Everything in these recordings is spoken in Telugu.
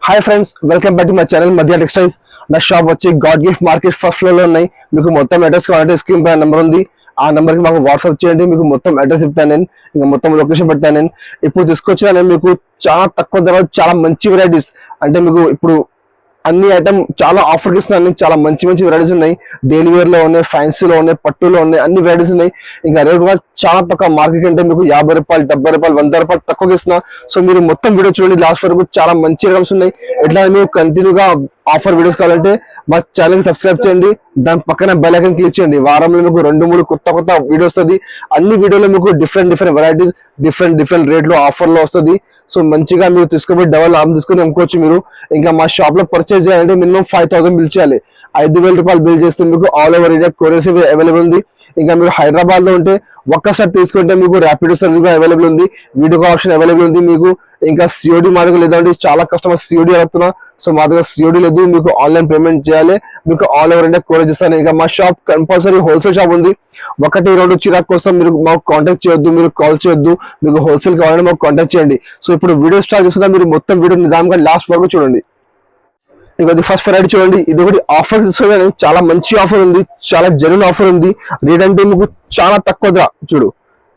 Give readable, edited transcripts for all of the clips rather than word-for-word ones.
Hi friends, welcome back to my channel మధ్య టెక్స్టైల్స్. నా షాప్ వచ్చి God gift market first floor లో ఉన్నాయి. మీకు మొత్తం అడ్రస్ కావాలంటే స్క్రీన్ పై నెంబర్ ఉంది. ఆ నెంబర్ కి మాకు వాట్సాప్ చేయండి. మీకు మొత్తం అడ్రస్ ఇస్తాను నేను, ఇంకా మొత్తం లొకేషన్ పెడతాను నేను. ఇప్పుడు తీసుకొచ్చిన నేను మీకు చాలా తక్కువ ధర చాలా మంచి వెరైటీస్, అంటే మీకు ఇప్పుడు అన్ని ఐటమ్ చాలా ఆఫర్ ఇస్తున్నాను. చాలా మంచి మంచి వెరైటీస్ ఉన్నాయి. డైలీ వేర్ లో ఉన్నాయి, ఫ్యాన్సీలో ఉన్నాయి, పట్టులో ఉన్నాయి, అన్ని వెరైటీస్ ఉన్నాయి. ఇంకా రేట్ కూడా చాలా తక్కువ. మార్కెట్ అంటే మీకు 50 రూపాయలు, 70 రూపాయలు, 100 రూపాయలు తక్కువగా ఇస్తున్నా. సో మీరు మొత్తం వీడియో చూడండి లాస్ట్ వరకు. చాలా మంచి ఐటమ్స్ ఉన్నాయి. ఎట్లా మీరు కంటిన్యూగా ఆఫర్ వీడియోస్ కావాలంటే మా ఛానల్ కి సబ్స్క్రైబ్ చేయండి. దాని పక్కన బెల్ ఐకాన్ క్లిక్ చేయండి. వారంలో మీకు 2-3 కొత్త వీడియో వస్తుంది. అన్ని వీడియోలో మీకు డిఫరెంట్ వెరైటీస్, డిఫరెంట్ రేట్లు ఆఫర్ లో వస్తుంది. సో మంచిగా మీరు తీసుకుపోయి డబల్ ఆర్మ్ తీసుకుని అమ్ముకోవచ్చు మీరు. ఇంకా మా షాప్ లో పర్చేజ్ చేయాలంటే మినిమం 5000 బిల్ చేయాలి. 5000 రూపాయలు బిల్ చేస్తే మీకు all over India courier service available ఉంది. ఇంకా మీరు హైదరాబాద్ లో ఉంటే ఒక్కసారి తీసుకుంటే మీకు ర్యాపిడో సర్వీస్ కూడా అవైలబుల్ ఉంది, వీడియో కాల్ ఆప్షన్ అవైలబుల్ ఉంది మీకు. ఇంకా సిఓడి మా దగ్గర లేదంటే చాలా కస్టమర్స్ సిఓడి అడుగుతున్నా. సో మా దగ్గర సిఓడి లేదు, మీకు ఆన్లైన్ పేమెంట్ చేయాలి. మీకు ఆల్ ఓవర్ ఇండియా కొరియర్ చేస్తాను. ఇంకా మా షాప్ కంపల్సరీ హోల్సేల్ షాప్ ఉంది. 1-2 చిరాకు కోసం మీరు మాకు కాంటాక్ట్ చేయొద్దు, మీరు కాల్ చేయొద్దు. మీకు హోల్సేల్ కావాలంటే మాకు కాంటాక్ట్ చేయండి. సో ఇప్పుడు వీడియో స్టార్ట్ చేస్తున్నా. మీరు మొత్తం వీడియో నిదానంగా లాస్ట్ వరకు చూడండి. ఇక ఫస్ట్ వెరైటీ చూడండి. ఇది ఒకటి ఆఫర్ తీసుకోవాలి, చాలా మంచి ఆఫర్ ఉంది, చాలా జెన్యూన్ ఆఫర్ ఉంది. రేట్ అంటే మీకు చాలా తక్కువ ధర. చూడు,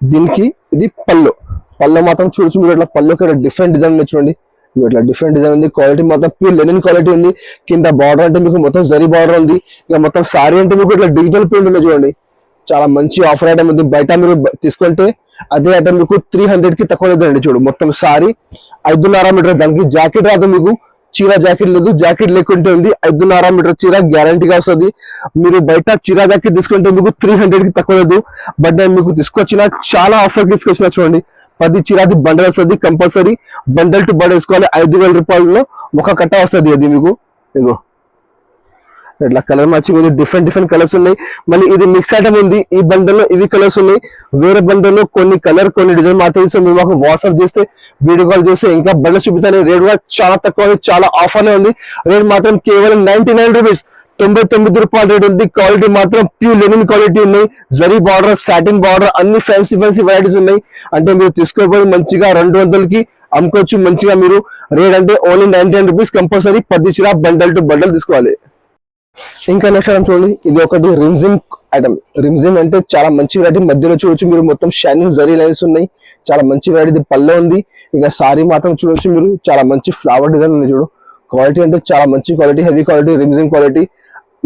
దీనికి ఇది పళ్ళు మాత్రం చూడొచ్చు మీరు. ఇట్లా పళ్ళుకి డిఫరెంట్ డిజైన్ ఉంది చూడండి. ఇట్లా డిఫరెంట్ డిజైన్ ఉంది. క్వాలిటీ మొత్తం ప్యూర్ లెనిన్ క్వాలిటీ ఉంది. కింద బార్డర్ అంటే మీకు మొత్తం జరీ బార్డర్ ఉంది. ఇక మొత్తం సారీ అంటే మీకు ఇట్లా డిజిటల్ ప్రింట్ ఉంది చూడండి. చాలా మంచి ఆఫర్ ఐటమ్ ఉంది. బయట మీరు తీసుకుంటే అదే ఐటమ్ మీకు 300 కి తక్కువ లేదండి. చూడు, మొత్తం సారీ 5.5 మీటర్. దానికి జాకెట్ రాదు మీకు, చీర జాకెట్ లేదు. జాకెట్ లేకుంటే ఉంది. 5.5 మీటర్ చీర గ్యారంటీగా వస్తుంది. మీరు బయట చీర జాకెట్ తీసుకుంటే మీకు 300 కి తక్కువ లేదు. బట్ నేను మీకు తీసుకొచ్చిన చాలా ఆఫర్ తీసుకొచ్చిన చూడండి. 10 చీరాది బండల్ వస్తుంది. కంపల్సరీ బండల్ టు బండల్ వేసుకోవాలి. 5000 రూపాయలలో ఒక కట్ట వస్తుంది. అది మీకు ఇగో ఇట్లా కలర్ మ్యాచింగ్ ఉంది. డిఫరెంట్ కలర్స్ ఉన్నాయి. మళ్ళీ ఇది మిక్స్ ఐటమ్ ఉంది. ఈ బండల్లో ఇవి కలర్స్ ఉన్నాయి. వేరే బండల్లో కొన్ని కలర్ కొన్ని డిజైన్ మాత్రం మీరు మాకు వాట్సాప్ చేస్తే, వీడియో కాల్ చేస్తే ఇంకా బండల్ చూపిస్తాను. రేట్ కూడా చాలా తక్కువ, చాలా ఆఫర్లో ఉంది. రేట్ మాత్రం కేవలం 99 రూపీస్, 99 రూపాయల రేట్ ఉంది. క్వాలిటీ మాత్రం ప్యూర్ లెనిన్ క్వాలిటీ ఉన్నాయి. జరీ బార్డర్, సాటిన్ బార్డర్, అన్ని ఫ్యాన్సీ వెరైటీస్ ఉన్నాయి. అంటే మీరు తీసుకోపోయి మంచిగా 200కి అమ్ముకోవచ్చు మంచిగా మీరు. రేట్ అంటే ఓన్లీ 99 రూపీస్. కంపల్సరీ 10 చీర బండల్ టు బండల్ తీసుకోవాలి. ఇంకా నెక్స్ట్ ఐటమ్ చూడండి. ఇది ఒకటి రిమ్జిమ్ ఐటమ్. రిమ్జిమ్ అంటే చాలా మంచి వెరైటీ. మధ్యలో చూడొచ్చు మీరు, మొత్తం షైనింగ్ జరీ లైన్స్ ఉన్నాయి. చాలా మంచి వెరైటీ. పళ్ళో ఉంది. ఇక సారీ మాత్రం చూడొచ్చు మీరు, చాలా మంచి ఫ్లవర్ డిజైన్ ఉంది. చూడు, క్వాలిటీ అంటే చాలా మంచి quality, heavy quality, Rimjhim quality.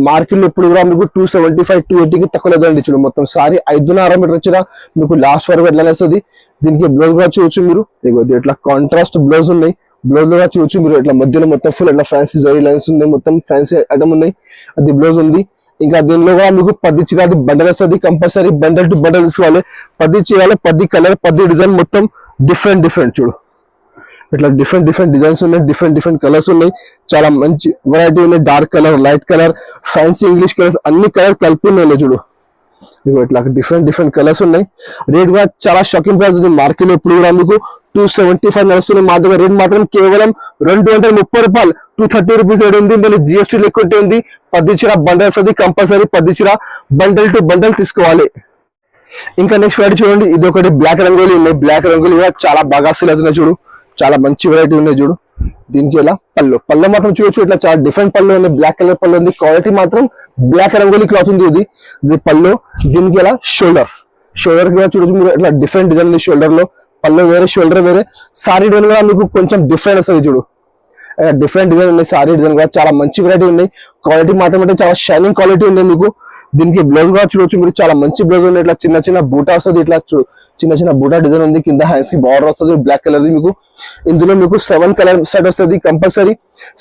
Market లో ఇప్పుడు కూడా మీకు 275-280కి తక్కువ లేదండి. చూడు, మొత్తం సారీ 5.5 మీటర్ వచ్చిన మీకు లాస్ట్ వరకు ఎట్లా వస్తుంది. దీనికి బ్లౌజ్ కూడా చూడొచ్చు మీరు. ఇట్లా కాంట్రాస్ట్ బ్లౌజ్ ఉన్నాయి. బ్లౌజ్ లో చూడొచ్చు మీరు. ఇట్లా మధ్యలో మొత్తం ఫుల్ ఇట్లా ఫ్యాన్సీ జరీ లైన్స్ ఉన్నాయి. మొత్తం ఫ్యాన్సీ ఐటమ్ ఉన్నాయి. అది బ్లౌజ్ ఉంది. ఇంకా దీనిలో కూడా మీకు 10 చీరాది బండల్ వస్తుంది. కంపల్సరీ బండల్ టు బండల్ తీసుకోవాలి. 10 చీరాలు, 10 కలర్, 10 డిజైన్, మొత్తం డిఫరెంట్. చూడు, ఇట్లా డిఫరెంట్ డిజైన్స్ ఉన్నాయి. డిఫరెంట్ కలర్స్ ఉన్నాయి. చాలా మంచి వెరైటీ ఉన్నాయి. Dark colour, light colour, fancy English colours, అన్ని కలర్ కలిపి ఉన్నాయి. చూడు, ఇట్లా డిఫరెంట్ కలర్స్ ఉన్నాయి. రేట్ కూడా చాలా షాకింగ్ ప్రైస్ ఉంది. మార్కెట్ లో ఇప్పుడు కూడా మీకు 275 నడుస్తుంది. మా దగ్గర రేట్ మాత్రం కేవలం 230 రూపాయలు, 230 రూపీస్ రేట్ ఉంది. మళ్ళీ జిఎస్టీ లెక్కుంటే ఉంది. 10 చీర బండల్ వస్తుంది. కంపల్సరీ 10 చీర బండల్ టు బండల్ తీసుకోవాలి. ఇంకా నెక్స్ట్ వెరైటీ చూడండి. ఇది ఒకటి బ్లాక్ రంగోలీ ఉన్నాయి. బ్లాక్ రంగోలీ కూడా చాలా బాగా సేల్ అవుతున్నాయి. చూడు, చాలా మంచి వెరైటీ ఉన్నాయి. చూడు, దీనికి ఇలా పళ్ళు మాత్రం చూడొచ్చు. ఇట్లా చాలా డిఫరెంట్ పళ్ళు ఉంది. బ్లాక్ కలర్ పళ్ళు ఉంది. క్వాలిటీ మాత్రం బ్లాక్ రంగోలీ క్లాత్ ఉంది. ఇది పళ్ళు. దీనికి ఇలా షోల్డర్ కూడా చూడొచ్చు మీరు. ఇట్లా డిఫరెంట్ డిజైన్ ఉంది. షోల్డర్ లో పళ్ళు వేరే, షోల్డర్ వేరే. సారీ డిజైన్ కూడా మీకు కొంచెం డిఫరెంట్ వస్తుంది. చూడు, డిఫరెంట్ డిజైన్ ఉన్నాయి. సారీ డిజైన్ కూడా చాలా మంచి వెరైటీ ఉన్నాయి. క్వాలిటీ మాత్రం అంటే చాలా షైనింగ్ క్వాలిటీ ఉంది మీకు. దీనికి బ్లౌజ్ కూడా చూడొచ్చు మీరు. చాలా మంచి బ్లౌజ్ ఉంది. ఇట్లా చిన్న బూటా వస్తుంది. ఇట్లా చిన్న బూటా డిజైన్ ఉంది. కింద హ్యాండ్స్ కి బార్డర్ వస్తుంది బ్లాక్ కలర్. మీకు ఇందులో మీకు 7 కలర్ సెట్ వస్తుంది. కంపల్సరీ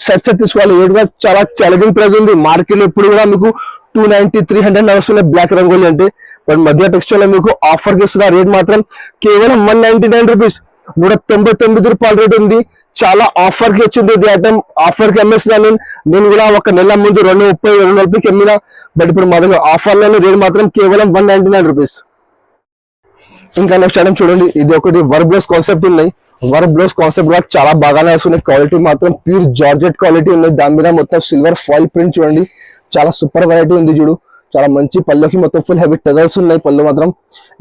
సెట్ తీసుకోవాలి. రేట్ కూడా చాలా ఛాలెంజింగ్ ప్రైస్ ఉంది. మార్కెట్ లో ఇప్పుడు కూడా మీకు 290-300 నడుస్తున్నాయి బ్లాక్ రంగోలీ అంటే. బట్ మధ్య టెక్స్టైల్ లో మీకు ఆఫర్ కి వస్తుంది. రేట్ మాత్రం కేవలం 199 రూపీస్, 199 రూపాయల రేట్ ఉంది. చాలా ఆఫర్ కి వచ్చింది. ఇది ఐటమ్ ఆఫర్ కి అమ్మేస్తున్నాను నేను కూడా. ఒక నెల ముందు 230-240కి అమ్మినా. బట్ ఇప్పుడు మా దగ్గర ఆఫర్ లో రేట్ మాత్రం కేవలం 199 రూపీస్. ఇంకా నెక్స్ట్ ఐటమ్ చూడండి. ఇది ఒకటి వర్క్ బ్లౌజ్ కాన్సెప్ట్ ఉన్నాయి. వర్క్ బ్లౌజ్ కాన్సెప్ట్ కూడా చాలా బాగానే వస్తున్నాయి. క్వాలిటీ మాత్రం ప్యూర్ జార్జెట్ క్వాలిటీ ఉన్నాయి. దాని మీద మొత్తం సిల్వర్ ఫాయిల్ ప్రింట్ చూడండి. చాలా సూపర్ వెరైటీ ఉంది. చూడు, చాలా మంచి పళ్ళుకి మొత్తం ఫుల్ హెవీ టజల్స్ ఉన్నాయి. పళ్ళు మాత్రం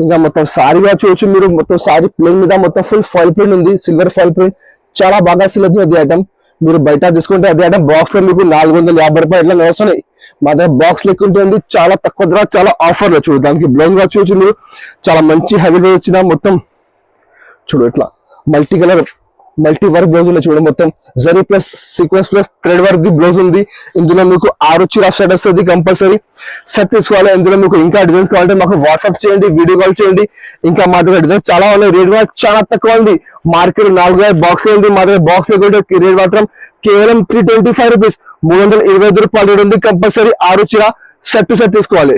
ఇంకా మొత్తం సారీ కూడా చూడొచ్చు మీరు. మొత్తం సారీ ప్లేన్ మీద మొత్తం ఫుల్ ఫాయిల్ ప్రింట్ ఉంది. సిల్వర్ ఫాయిల్ ప్రింట్ చాలా బాగా సేల్ అవుతుంది ఐటమ్. మీరు బయట తీసుకుంటే అదే ఐటమ్ బాక్స్ లో మీకు 450 రూపాయలు ఇట్లా వస్తున్నాయి. మా దగ్గర బాక్స్ లెక్క ఉంటుంది, చాలా తక్కువ ధర, చాలా ఆఫర్ లో చూడు. దానికి బ్లౌజ్ గా చూసి మీరు చాలా మంచి హెవీ బ్లౌజ్ వచ్చిన మొత్తం చూడు ఇట్లా మల్టీ వర్క్ బ్లౌజ్ ఉంది చూడు. మొత్తం zari plus sequence plus thread work the blouse ఉంది. ఇందులో మీకు 6 చీర సెట్ వస్తుంది, కంపల్సరీ సెట్ తీసుకోవాలి. ఇందులో మీకు ఇంకా డిజైన్స్ కావాలంటే మాకు వాట్సాప్ చేయండి, వీడియో కాల్ చేయండి. ఇంకా మా దగ్గర డిజైన్స్ చాలా ఉన్నాయి, రేట్ కూడా చాలా తక్కువ ఉంది. మార్కెట్ 4 బాక్స్ ఉంది, మా దగ్గర బాక్స్ లేకుంటే రేట్ మాత్రం కేవలం 325 రూపీస్, 325 రూపాయలు రేట్ ఉంది. కంపల్సరీ 6 చీర సెట్ తీసుకోవాలి.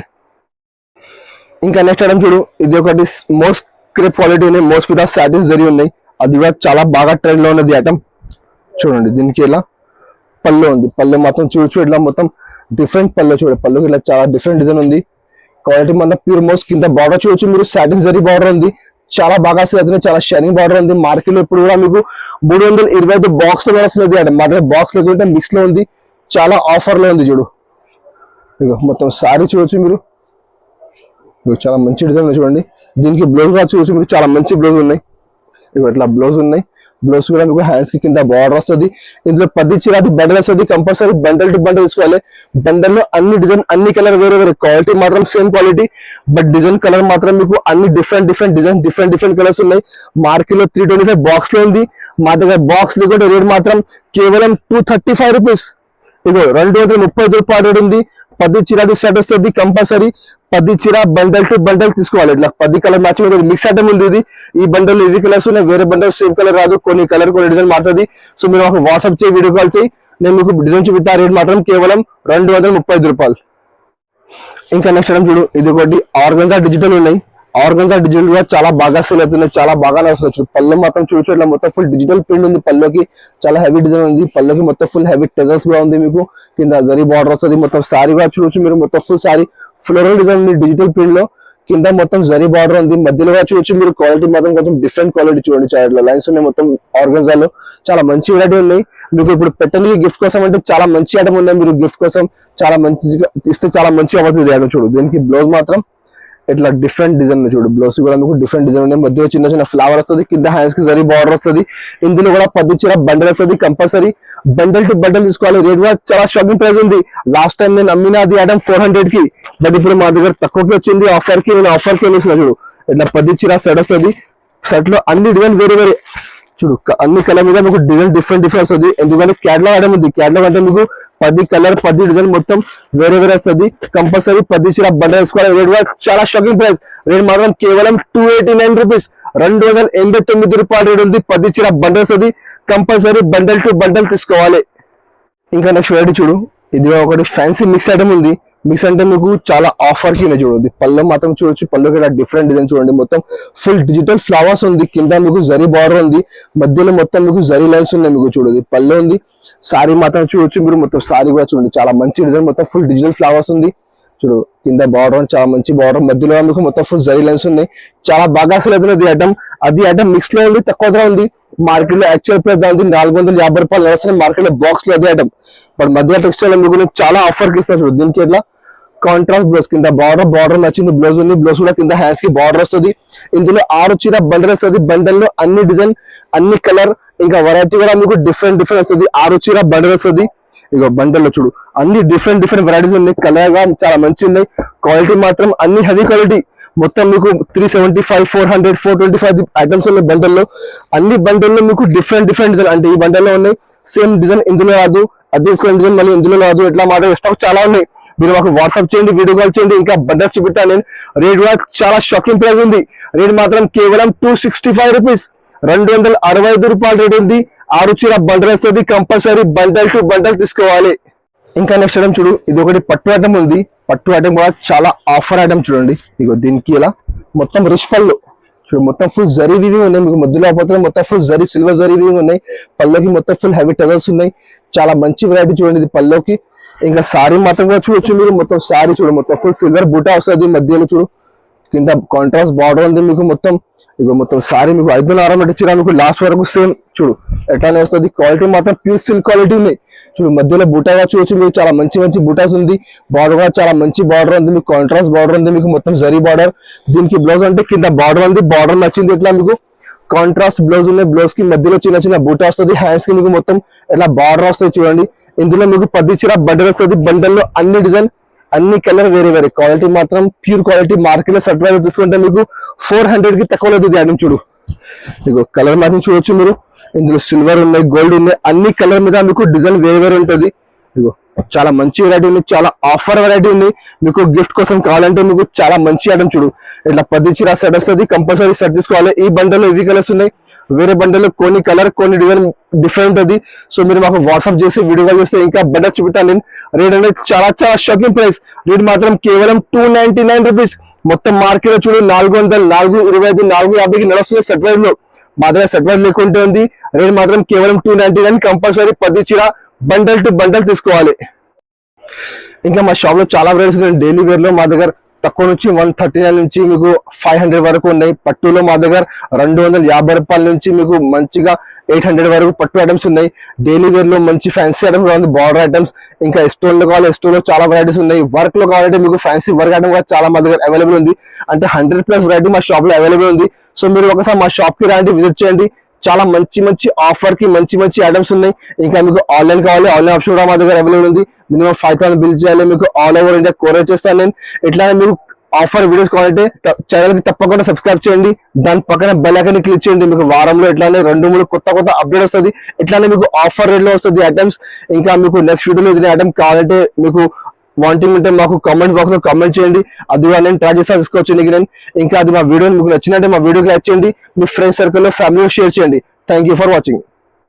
ఇంకా నెక్స్ట్ ఐటమ్ చూడు, ఇది ఒకటి మోస్ట్ క్రేప్ క్వాలిటీ ఉన్నాయి, మోస్ట్ విత్ సాటిన్ జరీ ఉన్నాయి. అది కూడా చాలా బాగా ట్రెండ్ లో ఉన్నది ఐటమ్ చూడండి. దీనికి ఇలా పళ్ళు ఉంది, పళ్ళు మాత్రం చూడొచ్చు ఇట్లా మొత్తం డిఫరెంట్ పళ్ళు చూడండి. పళ్ళుకి ఇలా చాలా డిఫరెంట్ డిజైన్ ఉంది. క్వాలిటీ మాత్రం ప్యూర్ మోస్ట్. కింద బార్డర్ చూడొచ్చు మీరు, సాటిన్ జరీ బార్డర్ ఉంది, చాలా బాగా అవుతుంది, చాలా షైనింగ్ బార్డర్ ఉంది. మార్కెట్ లో ఇప్పుడు కూడా మీకు 325 బాక్స్ లో వస్తున్నది ఐటమ్. మా దగ్గర బాక్స్ లేకుంటే మిక్స్ లో ఉంది, చాలా ఆఫర్ లో ఉంది చూడు. ఇక మొత్తం సారీ చూడొచ్చు మీరు, చాలా మంచి డిజైన్ చూడండి. దీనికి బ్లౌజ్ కూడా చూడొచ్చు మీరు, చాలా మంచి బ్లౌజ్ ఉన్నాయి. ఇట్లా బ్లౌజ్ ఉన్నాయి. బ్లౌజ్ కూడా మీకు హ్యాండ్స్ కి కింద బార్డర్ వస్తుంది. ఇందులో 10 చీర బండల్ వస్తుంది, కంపల్సరీ బండల్ టు బండల్ తీసుకోవాలి. బండల్ లో అన్ని డిజైన్, అన్ని కలర్ వేరే వేరే, క్వాలిటీ మాత్రం same quality, but design colour మాత్రం మీకు అన్ని డిఫరెంట్ డిజైన్, డిఫరెంట్ కలర్స్ ఉన్నాయి. మార్కెట్ లో 325 బాక్స్ లో ఉంది. మా దగ్గర బాక్స్ లేకుంటే రేట్ మాత్రం కేవలం 235 రూపీస్. ఇగో 230 రూపాయలు రేట్ ఉంది. 10 చీర సెట్ వస్తుంది, కంపల్సరీ 10 చీర బండల్ టు బండల్ తీసుకోవాలి. ఇట్లా 10 కలర్ మ్యాచింగ్ మిక్స్ ఐటమ్ ఉంది. ఇది ఈ బండల్ ఇది కలర్స్ ఉన్నాయి, వేరే బండల్ సేమ్ కలర్ రాదు, కొన్ని కలర్ కొన్ని డిజైన్ మారుతుంది. సో మీరు మాకు వాట్సాప్ చేయి, వీడియో కాల్ చేయి, నేను మీకు డిజైన్ చూపిస్తా. రేట్ మాత్రం కేవలం 235 రూపాయలు. ఇంకా నెక్స్ట్ ఐటమ్ చూడు, ఇది ఒకటి ఆర్గంజా డిజిటల్ ఉన్నాయి. ఆర్గంజా డిజిటల్ కూడా చాలా బాగా సేల్ అవుతున్నాయి, చాలా బాగా వస్తుంది. పళ్ళు మాత్రం చూడొచ్చు ఇట్లా మొత్తం ఫుల్ డిజిటల్ ప్రింట్ ఉంది. పళ్ళుకి చాలా హెవీ డిజైన్ ఉంది. పళ్ళుకి మొత్తం ఫుల్ హెవీ టెజల్స్ కూడా ఉంది. మీకు కింద జరీ బార్డర్ వస్తుంది. మొత్తం సారీ కూడా చూడొచ్చు మీరు, మొత్తం ఫుల్ సారీ ఫ్లోరల్ డిజైన్ ఉంది డిజిటల్ ప్రింట్ లో. కింద మొత్తం జరీ బార్డర్ ఉంది, మధ్యలో కూడా చూడొచ్చు మీరు. క్వాలిటీ మాత్రం కొంచెం డిఫరెంట్ క్వాలిటీ చూడండి, చాలా లైన్స్ ఉన్నాయి. మొత్తం ఆర్గంజాలో చాలా మంచి వెరైటీ ఉన్నాయి. మీకు ఇప్పుడు పెట్టడానికి గిఫ్ట్ కోసం అంటే చాలా మంచి ఐటమ్ ఉన్నాయి. మీరు గిఫ్ట్ కోసం చాలా మంచిగా ఇస్తే చాలా మంచిగా అవుతుంది ఐటమ్ చూడు. దీనికి బ్లౌజ్ మాత్రం ఇట్లా డిఫరెంట్ డిజైన్ చూడు. బ్లౌజ్ కూడా మీకు డిఫరెంట్ డిజైన్ ఉన్నాయి. మధ్యలో చిన్న ఫ్లవర్ వస్తుంది, కింద హ్యాండ్స్ కి జరీ బార్డర్ వస్తుంది. ఇందులో కూడా 10 చీర బండల్ వస్తుంది, కంపల్సరీ బండల్ టు బండల్ తీసుకోవాలి. రేట్ కూడా చాలా షాకింగ్ ప్రైస్ ఉంది. లాస్ట్ టైం నేను అమ్మిన అది ఐటమ్ 400 కి, బట్ ఇప్పుడు మా దగ్గర తక్కువకి వచ్చింది ఆఫర్ కి. నేను ఆఫర్ కి వెళ్ళిన చూడు, ఇట్లా 10 చీర సెట్ వస్తుంది. సెట్ లో అన్ని డిజైన్ వేరే వేరే చూడు, అన్ని కలర్ మీద మీకు డిజైన్ డిఫరెంట్ వస్తుంది. ఎందుకంటే క్యాటలాగ్ ఐటమ్ ఉంది. క్యాటలాగ్ అంటే మీకు 10 కలర్ 10 డిజైన్ మొత్తం వేరే వేరే వస్తుంది. కంపల్సరీ 10 చీర బండల్ వేసుకోవాలి. రేట్ కూడా చాలా షాకింగ్ ప్రైస్. రేట్ మాత్రం కేవలం 289 రూపీస్, 289 రూపాయలు రేట్ ఉంది. 10 చీర బండల్ వస్తుంది, కంపల్సరీ బండల్ టు బండల్ తీసుకోవాలి. ఇంకా నెక్స్ట్ వెరైటీ చూడు, ఇది ఒకటి ఫ్యాన్సీ మిక్స్ ఐటమ్ ఉంది. మిక్స్ అంటే మీకు చాలా ఆఫర్ కి చూడండి. పళ్ళు మాత్రం చూడొచ్చు, పళ్ళుకి డిఫరెంట్ డిజైన్ చూడండి. మొత్తం ఫుల్ డిజిటల్ ఫ్లవర్స్ ఉంది. కింద మీకు జరీ బార్డర్ ఉంది, మధ్యలో మొత్తం మీకు జరీ లైన్స్ ఉన్నాయి. మీకు చూడండి పళ్ళు ఉంది. సారీ మాత్రం చూడొచ్చు మీరు, మొత్తం సారీ కూడా చూడండి, చాలా మంచి డిజైన్. మొత్తం ఫుల్ డిజిటల్ ఫ్లవర్స్ ఉంది చూడు. కింద బార్డర్ చాలా మంచి బార్డర్, మధ్యలో మీకు మొత్తం ఫుల్ జరీ లైన్స్ ఉన్నాయి. చాలా బాగా అసలు అవుతుంది ఐటమ్. అది ఐటమ్ మిక్స్ లో ఉంది, తక్కువ ధర ఉంది. మార్కెట్ లో యాక్చువల్ ప్రైస్ దాని 450 రూపాయలు నడుస్తుంది. మార్కెట్ లో బాక్స్ లో అదే ఐటమ్, బట్ మధ్య టెక్స్టైల్ మీకు చాలా ఆఫర్ కి ఇస్తాను చూడు. దీనికి ఇట్లా కాంట్రాస్ట్ బ్లౌజ్, కింద బార్డర్ నచ్చింది బ్లౌజ్ ఉంది. బ్లౌజ్ కూడా కింద హ్యాండ్స్ కి బార్డర్ వస్తుంది. ఇందులో 6 చీర బండల్ వస్తుంది. బండల్ లో అన్ని డిజైన్, అన్ని కలర్, ఇంకా వెరైటీ కూడా మీకు డిఫరెంట్ వస్తుంది. 6 చీర బండల్ వస్తుంది. ఇక బండల్లో చూడు అన్ని డిఫరెంట్ వెరైటీస్ ఉన్నాయి. కలర్ గా చాలా మంచి ఉన్నాయి. క్వాలిటీ మాత్రం అన్ని హెవీ క్వాలిటీ. మొత్తం మీకు 375 400 425 ఐటమ్స్ ఉన్నాయి బండల్లో. అన్ని బండల్లో మీకు డిఫరెంట్ డిజైన్, అంటే ఈ బండల్లో ఉన్నాయి సేమ్ డిజైన్ ఇందులో రాదు, అదే సేమ్ డిజైన్ మళ్ళీ ఇందులో రాదు. ఇట్లా మాత్రం స్టాక్ చాలా ఉన్నాయి. మీరు మాకు వాట్సాప్ చేయండి, వీడియో కాల్ చేయండి. ఇంకా బండల్స్ చూపిస్తాను నేను. రేట్ కూడా చాలా షాకింగ్ ప్రైస్ ఉంది. రేట్ మాత్రం కేవలం 265 రూపీస్, 265 రూపాయలు రేట్ ఉంది. 6 చీర బండల్ వస్తుంది, కంపల్సరీ బండల్ టు బండల్ తీసుకోవాలి. ఇంకా నెక్స్ట్ ఐటమ్ చూడు, ఇది ఒకటి పట్టు ఐటమ్ ఉంది. పట్టు ఐటమ్ కూడా చాలా ఆఫర్ ఐటమ్ చూడండి. ఇగో దీనికి ఇలా మొత్తం రిచ్ పళ్ళు చూడు, మొత్తం ఫుల్ జరీ వీవింగ్ ఉన్నాయి. మీకు మధ్యలో పోతే మొత్తం full zari silver zari weaving ఉన్నాయి. పళ్ళకి మొత్తం ఫుల్ హెవీ టజల్స్ ఉన్నాయి. చాలా మంచి వెరైటీ చూడండి ఇది పళ్ళకి. ఇంకా సారీ మాత్రం కూడా చూడొచ్చు మీరు. మొత్తం సారీ చూడు, మొత్తం ఫుల్ సిల్వర్ బూటా వస్తుంది. మధ్యలో చూడు కింద కాంట్రాస్ట్ బార్డర్ ఉంది మీకు. మొత్తం ఇక మొత్తం సారీ మీకు 500 మీటర్ చీర మీకు లాస్ట్ వరకు సేమ్ చూడు ఎట్లానే వస్తుంది. క్వాలిటీ మాత్రం ప్యూర్ సిల్క్ క్వాలిటీ ఉంది చూడు. మధ్యలో బూటాగా చూడొచ్చు మీకు, చాలా మంచి బూటాస్ ఉంది. బార్డర్ కూడా చాలా మంచి బార్డర్ ఉంది మీకు, కాంట్రాస్ట్ బార్డర్ ఉంది మీకు, మొత్తం జరీ బార్డర్. దీనికి బ్లౌజ్ అంటే కింద బార్డర్ ఉంది. బార్డర్ నచ్చింది ఇట్లా మీకు. కాంట్రాస్ట్ బ్లౌజ్ ఉన్నాయి, బ్లౌజ్ కి మధ్యలో చిన్న చిన్న బూట వస్తుంది, హ్యాండ్స్ కి మీకు మొత్తం ఇలా బార్డర్ వస్తుంది చూడండి. ఇందులో మీకు 10 చీర బండల్ వస్తుంది, బండల్లో అన్ని డిజైన్ అన్ని కలర్ వేరే వేరే, క్వాలిటీ మాత్రం ప్యూర్ క్వాలిటీ. మార్కెట్ లో సర్టిఫైడ్ తీసుకుంటే మీకు 400 కి తక్కువ లేదు ఐటమ్. చూడు మీకు కలర్ మాత్రం చూడొచ్చు మీరు, ఇందులో సిల్వర్ ఉన్నాయి, గోల్డ్ ఉన్నాయి, అన్ని కలర్ మీద మీకు డిజైన్ వేరే వేరే ఉంటుంది. ఇగో చాలా మంచి వెరైటీ ఉంది, చాలా ఆఫర్ వెరైటీ ఉంది. మీకు గిఫ్ట్ కోసం కావాలంటే మీకు చాలా మంచి ఐటమ్. చూడు ఇట్లా 10 చీర సెట్ వస్తుంది, కంపల్సరీ సెట్ తీసుకోవాలి. ఈ బండల్లో ఇవి కలర్స్ ఉన్నాయి, వేరే బండల్లో కొన్ని కలర్ కొన్ని డిజైన్ డిఫరెంట్ ఉంది. సో మీరు మాకు వాట్సాప్ చేసి వీడియో కాల్ చేస్తే ఇంకా బెటర్ చూపిస్తాను నేను. రేట్ అనేది చాలా చాలా షాకింగ్ ప్రైస్. రేట్ మాత్రం కేవలం 299 రూపీస్. మొత్తం మార్కెట్ లో చూడు 400, 425, 450కి నడుస్తుంది సెట్ వైజ్ లో. మా దగ్గర సెట్ వైజ్ లేకుంటే ఉంది. రేట్ మాత్రం కేవలం 299. కంపల్సరీ 10 చీర బండల్ టు బండల్ తీసుకోవాలి. ఇంకా మా షాప్ లో చాలా వెరైటీస్ ఉన్నాయి. డైలీ వేర్ లో మా దగ్గర తక్కువ నుంచి 139 నుంచి మీకు 500 వరకు ఉన్నాయి. పట్టులో మా దగ్గర 250 రూపాయల నుంచి మీకు మంచిగా 800 వరకు పట్టు ఐటమ్స్ ఉన్నాయి. డైలీ వేర్ లో మంచి ఫ్యాన్సీ ఐటమ్స్ ఉంది, బార్డర్ ఐటమ్స్. ఇంకా స్టోన్ లో కావాలి, స్టోన్ లో చాలా వెరైటీస్ ఉన్నాయి. వర్క్ లో కావాలంటే మీకు ఫ్యాన్సీ వర్క్ ఐటమ్ కూడా చాలా మా దగ్గర అవైలబుల్ ఉంది. అంటే 100+ వెరైటీ మా షాప్ లో అవైలబుల్ ఉంది. సో మీరు ఒకసారి మా షాప్ కి రండి, విజిట్ చేయండి. చాలా మంచి మంచి ఆఫర్ కి మంచి మంచి ఐటమ్స్ ఉన్నాయి. ఇంకా మీకు ఆన్లైన్ కావాలి, ఆన్లైన్ ఆప్షన్ కూడా మా దగ్గర అవైలబుల్ ఉంది. మినిమం 5,000 బిల్ చేయాలి, మీకు ఆల్ ఓవర్ ఇండియా కొరియర్ చేస్తాను నేను. ఇట్లానే మీకు ఆఫర్ వీడియోస్ కావాలంటే ఛానల్ కి తప్పకుండా సబ్స్క్రైబ్ చేయండి. దాని పక్కన బెల్ ఐకాన్ ని క్లిక్ చేయండి. మీకు వారంలో ఇట్లానే 2-3 కొత్త అప్డేట్ వస్తుంది. ఇట్లానే మీకు ఆఫర్ రేట్ లో వస్తుంది ఐటమ్స్. ఇంకా మీకు నెక్స్ట్ వీడియోలో ఇది ఐటమ్ కావాలంటే మీకు వాంటింగ్ ఉంటే మాకు కామెంట్ బాక్స్ లో కామెంట్ చేయండి. అది నేను ట్రై చేస్తా తీసుకోవచ్చు నేను. ఇంకా అది మా వీడియో మీకు నచ్చినట్టే మా వీడియోకి లైక్ చేయండి, మీ ఫ్రెండ్స్ సర్కిల్ లో ఫ్యామిలీ షేర్ చేయండి. Thank you for watching.